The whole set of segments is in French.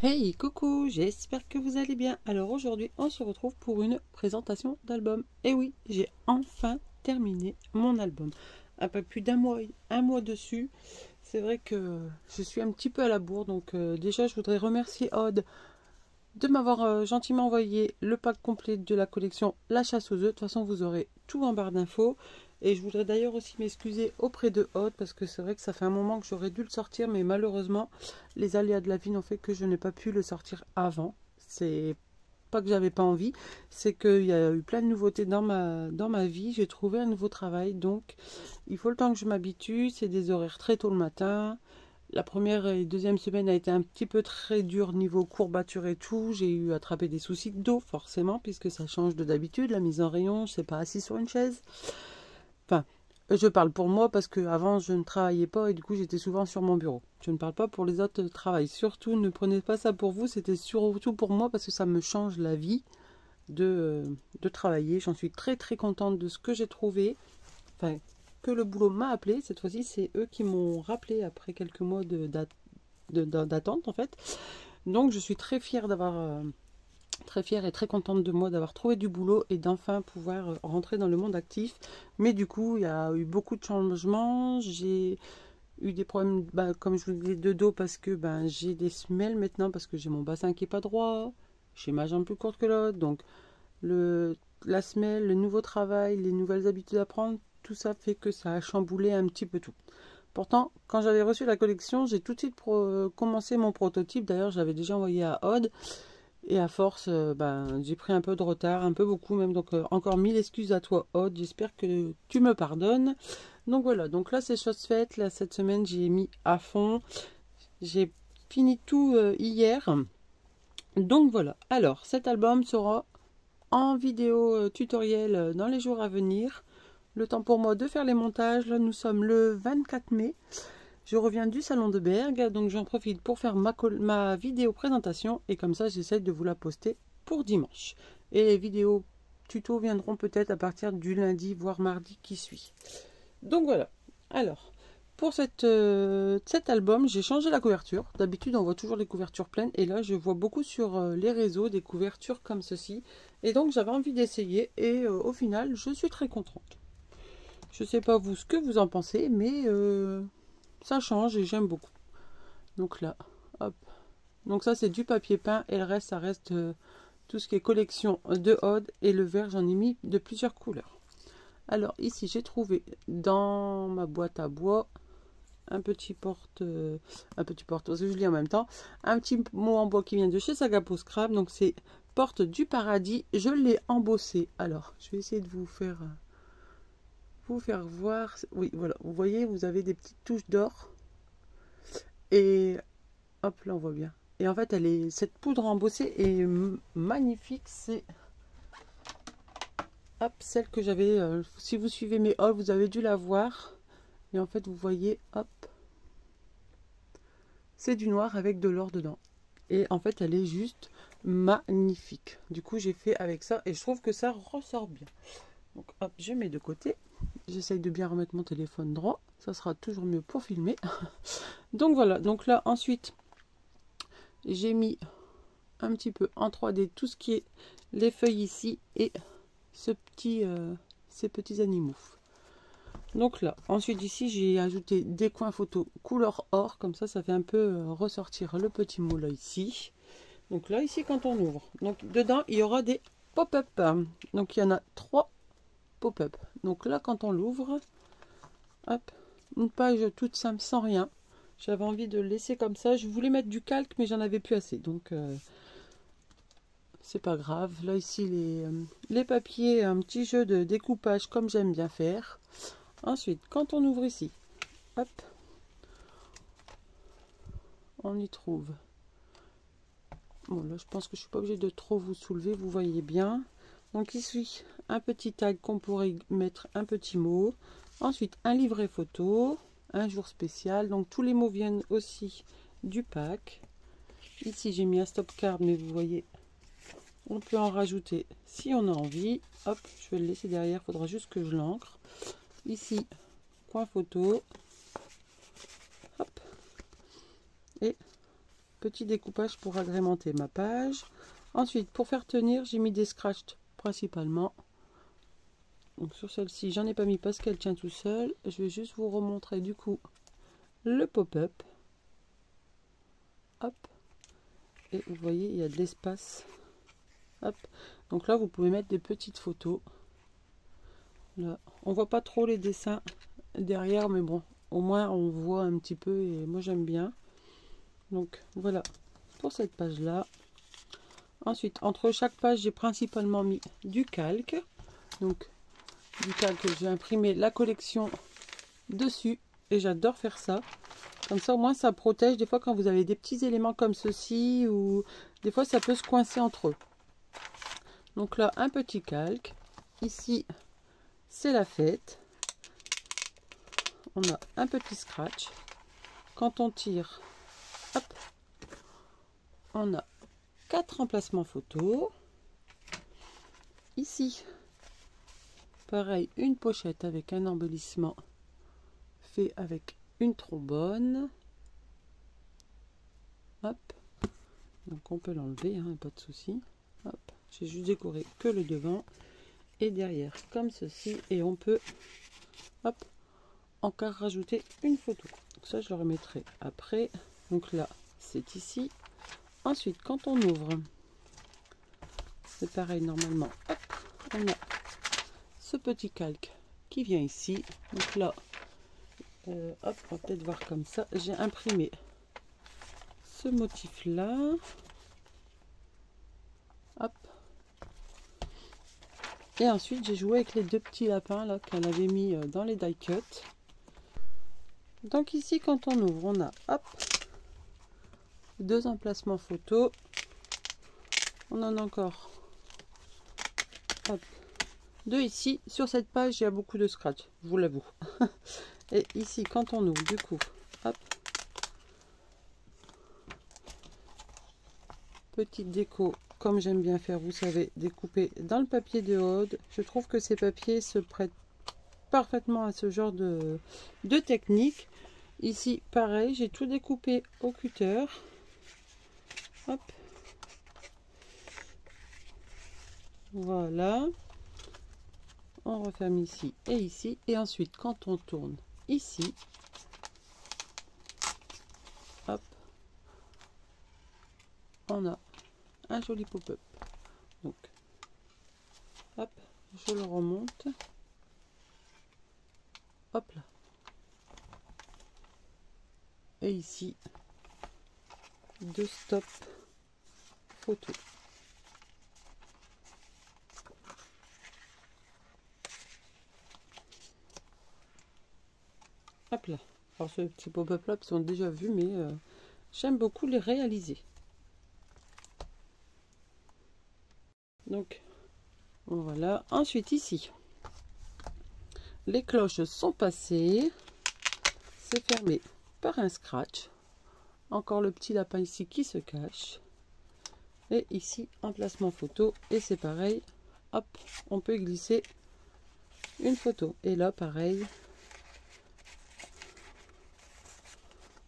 Hey, coucou, j'espère que vous allez bien. Alors aujourd'hui, on se retrouve pour une présentation d'album. Et oui, j'ai enfin terminé mon album. Un peu plus un mois dessus. C'est vrai que je suis un petit peu à la bourre. Donc déjà, je voudrais remercier Aude de m'avoir gentiment envoyé le pack complet de la collection La Chasse aux œufs. De toute façon, vous aurez tout en barre d'infos. Et je voudrais d'ailleurs aussi m'excuser auprès de Aude parce que c'est vrai que ça fait un moment que j'aurais dû le sortir, mais malheureusement, les aléas de la vie ont fait que je n'ai pas pu le sortir avant. C'est pas que j'avais pas envie, c'est qu'il y a eu plein de nouveautés dans ma vie. J'ai trouvé un nouveau travail, donc il faut le temps que je m'habitue. C'est des horaires très tôt le matin. La première et deuxième semaine a été un petit peu très dure niveau courbature et tout. J'ai eu attrapé des soucis de dos, forcément, puisque ça change de d'habitude. La mise en rayon, je ne sais pas, assis sur une chaise. Enfin, je parle pour moi parce qu'avant je ne travaillais pas et du coup j'étais souvent sur mon bureau. Je ne parle pas pour les autres travails. Surtout, ne prenez pas ça pour vous. C'était surtout pour moi parce que ça me change la vie de travailler. J'en suis très très contente de ce que j'ai trouvé. Enfin, que le boulot m'a appelé. Cette fois-ci, c'est eux qui m'ont rappelé après quelques mois d'attente en fait. Donc je suis très fière d'avoir... très fière et très contente de moi d'avoir trouvé du boulot et d'enfin pouvoir rentrer dans le monde actif. Mais du coup, il y a eu beaucoup de changements. J'ai eu des problèmes, comme je vous disais, de dos parce que j'ai des semelles maintenant parce que j'ai mon bassin qui n'est pas droit. J'ai ma jambe plus courte que l'autre. Donc, la semelle, le nouveau travail, les nouvelles habitudes à prendre, tout ça fait que ça a chamboulé un petit peu tout. Pourtant, quand j'avais reçu la collection, j'ai tout de suite commencé mon prototype. D'ailleurs, j'avais déjà envoyé à Aude. Et à force, j'ai pris un peu de retard, un peu beaucoup même. Donc encore 1000 excuses à toi, Aude. J'espère que tu me pardonnes. Donc voilà, donc là c'est chose faite. Là cette semaine j'ai mis à fond. J'ai fini tout hier. Donc voilà. Alors cet album sera en vidéo tutoriel dans les jours à venir. Le temps pour moi de faire les montages. Là nous sommes le 24 mai. Je reviens du salon de Berg, donc j'en profite pour faire ma vidéo présentation et comme ça j'essaie de vous la poster pour dimanche. Et les vidéos tuto viendront peut-être à partir du lundi voire mardi qui suit. Donc voilà. Alors, pour cet album, j'ai changé la couverture. D'habitude on voit toujours les couvertures pleines et là je vois beaucoup sur les réseaux des couvertures comme ceci. Et donc j'avais envie d'essayer et au final je suis très contente. Je sais pas vous ce que vous en pensez, mais... ça change et j'aime beaucoup. Donc là, hop. Donc ça c'est du papier peint et le reste ça reste tout ce qui est collection de Aude et le vert j'en ai mis de plusieurs couleurs. Alors ici j'ai trouvé dans ma boîte à bois un petit porte parce que je lis en même temps, un petit mot en bois qui vient de chez Sagapo Scrap. Donc c'est porte du paradis. Je l'ai embossé. Alors je vais essayer de vous faire voir. Oui voilà, vous voyez, vous avez des petites touches d'or. Et hop, là on voit bien. Et en fait, cette poudre embossée est magnifique. C'est hop, celle que j'avais. Si vous suivez mes hauls, vous avez dû la voir. Et en fait, vous voyez, hop, c'est du noir avec de l'or dedans. Et en fait, elle est juste magnifique. Du coup, j'ai fait avec ça et je trouve que ça ressort bien. Donc hop, je mets de côté. J'essaye de bien remettre mon téléphone droit. Ça sera toujours mieux pour filmer. Donc voilà. Donc là, ensuite, j'ai mis un petit peu en 3D tout ce qui est les feuilles ici et ces petits animaux. Donc là, ensuite ici, j'ai ajouté des coins photo couleur or. Comme ça fait un peu ressortir le petit mot là ici. Donc là, ici, quand on ouvre. Donc dedans, il y aura des pop-up. Donc il y en a 3 pop-up. Donc là, quand on l'ouvre, hop, une page toute simple sans rien. J'avais envie de le laisser comme ça. Je voulais mettre du calque, mais j'en avais plus assez. Donc, c'est pas grave. Là, ici, les papiers, un petit jeu de découpage comme j'aime bien faire. Ensuite, quand on ouvre ici, hop, on y trouve. Bon, là, je pense que je suis pas obligée de trop vous soulever. Vous voyez bien. Donc, ici, un petit tag qu'on pourrait mettre un petit mot. Ensuite, un livret photo. Un jour spécial. Donc, tous les mots viennent aussi du pack. Ici, j'ai mis un stop card, mais vous voyez, on peut en rajouter si on a envie. Hop, je vais le laisser derrière. Il faudra juste que je l'ancre. Ici, coin photo. Hop. Et petit découpage pour agrémenter ma page. Ensuite, pour faire tenir, j'ai mis des scratchs principalement. Donc sur celle-ci, j'en ai pas mis parce qu'elle tient tout seul. Je vais juste vous remontrer du coup le pop-up. Hop. Et vous voyez, il y a de l'espace. Hop. Donc là, vous pouvez mettre des petites photos. Là, on voit pas trop les dessins derrière, mais bon, au moins on voit un petit peu et moi j'aime bien. Donc voilà pour cette page là. Ensuite, entre chaque page, j'ai principalement mis du calque. Donc du calque, j'ai imprimé la collection dessus et j'adore faire ça. Comme ça, au moins, ça protège. Des fois, quand vous avez des petits éléments comme ceci, ou des fois, ça peut se coincer entre eux. Donc là, un petit calque. Ici, c'est la fête. On a un petit scratch. Quand on tire, hop, on a 4 emplacements photos. Ici, pareil, une pochette avec un embellissement fait avec une trombone. Hop, donc on peut l'enlever, hein, pas de souci. Hop, j'ai juste décoré que le devant et derrière comme ceci, et on peut, hop, encore rajouter une photo. Donc ça, je le remettrai après. Donc là, c'est ici. Ensuite, quand on ouvre, c'est pareil normalement. Hop, on a ce petit calque qui vient ici. Donc là, hop, on va peut-être voir comme ça. J'ai imprimé ce motif là. Hop. Et ensuite, j'ai joué avec les deux petits lapins là qu'elle avait mis dans les die cut. Donc ici, quand on ouvre, on a, hop, 2 emplacements photos. On en a encore, hop, 2 ici. Sur cette page, il y a beaucoup de scratch, je vous l'avoue. Et ici, quand on ouvre, du coup, hop, petite déco, comme j'aime bien faire, vous savez, découper dans le papier de Aude. Je trouve que ces papiers se prêtent parfaitement à ce genre de technique. Ici, pareil, j'ai tout découpé au cutter. Hop. Voilà. On referme ici et ici. Et ensuite, quand on tourne ici, hop, on a un joli pop-up. Donc, hop, je le remonte. Hop là. Et ici, 2 stop photo. Hop là. Alors ce petit pop-up là, ils sont déjà vus, mais j'aime beaucoup les réaliser. Donc voilà. Ensuite ici, les cloches sont passées. C'est fermé par un scratch. Encore le petit lapin ici qui se cache. Et ici, emplacement photo. Et c'est pareil. Hop, on peut glisser une photo. Et là, pareil.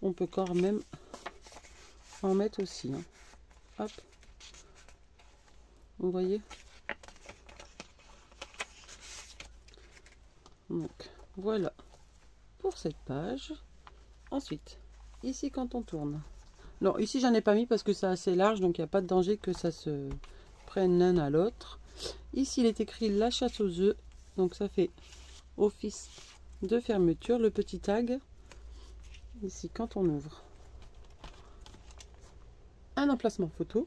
On peut quand même en mettre aussi. Hein. Hop. Vous voyez? Donc, voilà pour cette page. Ensuite, ici, quand on tourne. Non, ici, j'en ai pas mis parce que c'est assez large. Donc, il n'y a pas de danger que ça se prenne l'un à l'autre. Ici, il est écrit la chasse aux œufs. Donc, ça fait office de fermeture. Le petit tag. Ici, quand on ouvre. Un emplacement photo.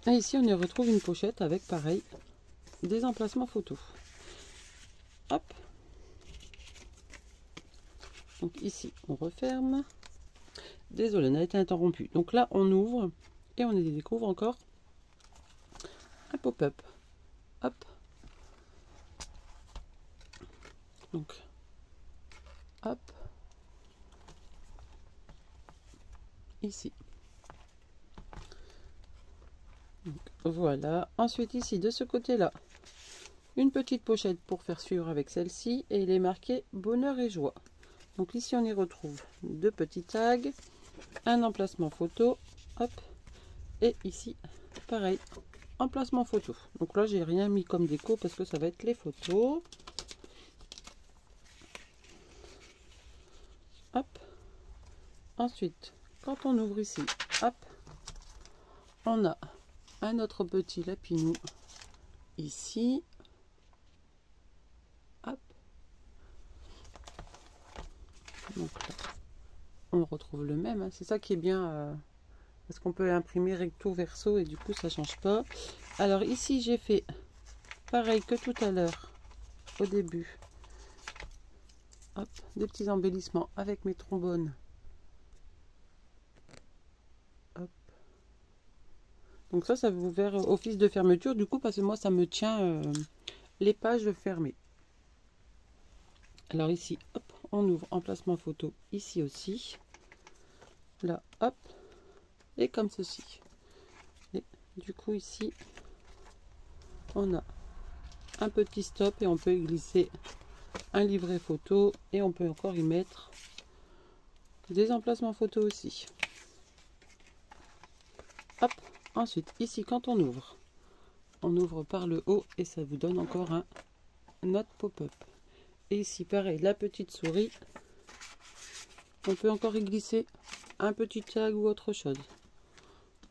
Et ici, on y retrouve une pochette avec, pareil, des emplacements photos. Hop. Donc ici, on referme. Désolé, on a été interrompu. Donc là, on ouvre et on y découvre encore un pop-up. Hop. Donc, hop. Ici. Donc, voilà. Ensuite, ici, de ce côté-là, une petite pochette pour faire suivre avec celle-ci. Et il est marqué bonheur et joie. Donc ici, on y retrouve 2 petits tags, un emplacement photo hop, et ici pareil, emplacement photo. Donc là j'ai rien mis comme déco parce que ça va être les photos. Hop, ensuite quand on ouvre ici, hop, on a un autre petit lapinou ici, hop, donc là on retrouve le même, hein. C'est ça qui est bien, parce qu'on peut imprimer recto verso et du coup ça change pas. Alors ici j'ai fait pareil que tout à l'heure au début, hop, des petits embellissements avec mes trombones, hop. Donc ça va vous faire office de fermeture du coup, parce que moi ça me tient les pages fermées. Alors ici hop, on ouvre emplacement photo ici aussi, là hop, et comme ceci. Et du coup ici on a un petit stop et on peut y glisser un livret photo et on peut encore y mettre des emplacements photo aussi. Hop, ensuite ici quand on ouvre par le haut et ça vous donne encore un autre pop-up. Et ici pareil, la petite souris, on peut encore y glisser un petit tag ou autre chose.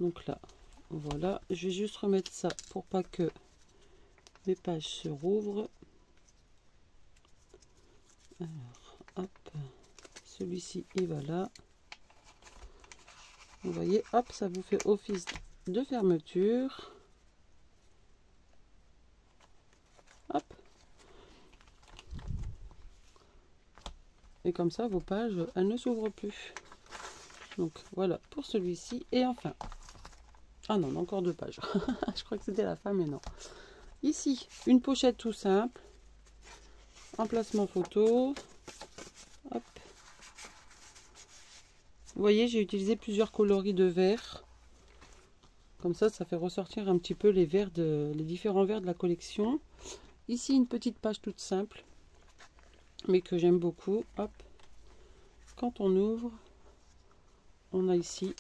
Donc là voilà, je vais juste remettre ça pour pas que mes pages se rouvrent. Alors hop, celui-ci il va là, vous voyez, hop, ça vous fait office de fermeture. Hop, et comme ça vos pages elles ne s'ouvrent plus. Donc voilà pour celui-ci. Et enfin, ah non, encore deux pages. Je crois que c'était la fin, mais non. Ici une pochette tout simple, emplacement photo, hop. Vous voyez, j'ai utilisé plusieurs coloris de verre. Comme ça fait ressortir un petit peu les verres les différents verres de la collection. Ici, une petite page toute simple, mais que j'aime beaucoup. Hop. Quand on ouvre, on a ici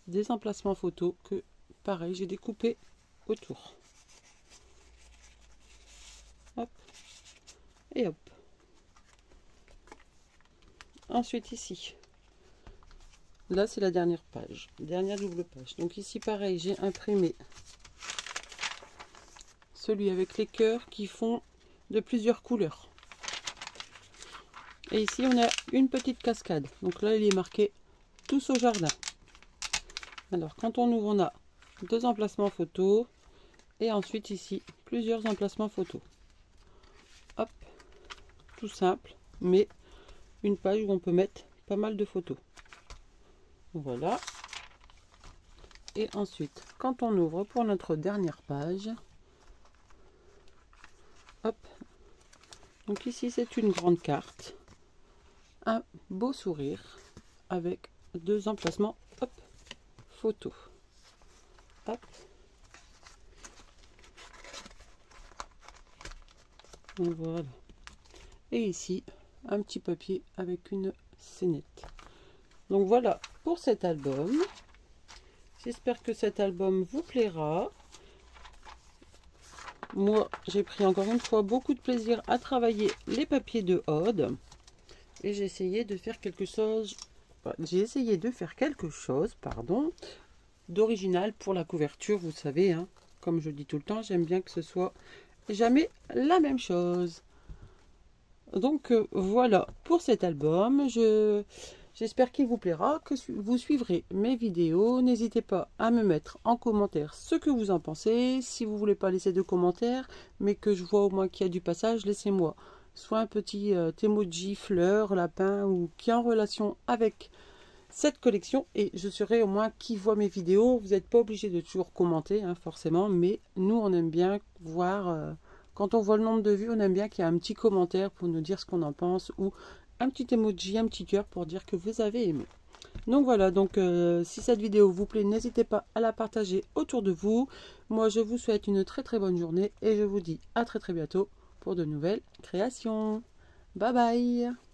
des emplacements photos que, pareil, j'ai découpé autour. Hop. Et hop. Ensuite, ici. Là, c'est la dernière page, dernière double page. Donc ici, pareil, j'ai imprimé celui avec les cœurs qui font de plusieurs couleurs. Et ici, on a une petite cascade. Donc là, il est marqué « Tous au jardin ». Alors, quand on ouvre, on a deux emplacements photos. Et ensuite, ici, plusieurs emplacements photos. Hop, tout simple, mais une page où on peut mettre pas mal de photos. Voilà. Et ensuite, quand on ouvre pour notre dernière page, hop, donc ici c'est une grande carte, un beau sourire avec deux emplacements, hop, photo, hop, voilà. Et ici un petit papier avec une scénette. Donc voilà pour cet album. J'espère que cet album vous plaira. Moi, j'ai pris encore une fois beaucoup de plaisir à travailler les papiers de Aude. Et j'ai essayé de faire quelque chose. Pardon, d'original pour la couverture. Vous savez, hein, comme je dis tout le temps, j'aime bien que ce soit jamais la même chose. Donc voilà pour cet album. J'espère qu'il vous plaira, que vous suivrez mes vidéos. N'hésitez pas à me mettre en commentaire ce que vous en pensez. Si vous ne voulez pas laisser de commentaires, mais que je vois au moins qu'il y a du passage, laissez-moi soit un petit emoji, fleur, lapin, ou qui est en relation avec cette collection. Et je serai au moins qui voit mes vidéos. Vous n'êtes pas obligé de toujours commenter, hein, forcément. Mais nous, on aime bien voir, quand on voit le nombre de vues, on aime bien qu'il y ait un petit commentaire pour nous dire ce qu'on en pense, ou un petit emoji, un petit cœur pour dire que vous avez aimé. Donc voilà, donc si cette vidéo vous plaît, n'hésitez pas à la partager autour de vous. Moi, je vous souhaite une très très bonne journée et je vous dis à très très bientôt pour de nouvelles créations. Bye bye!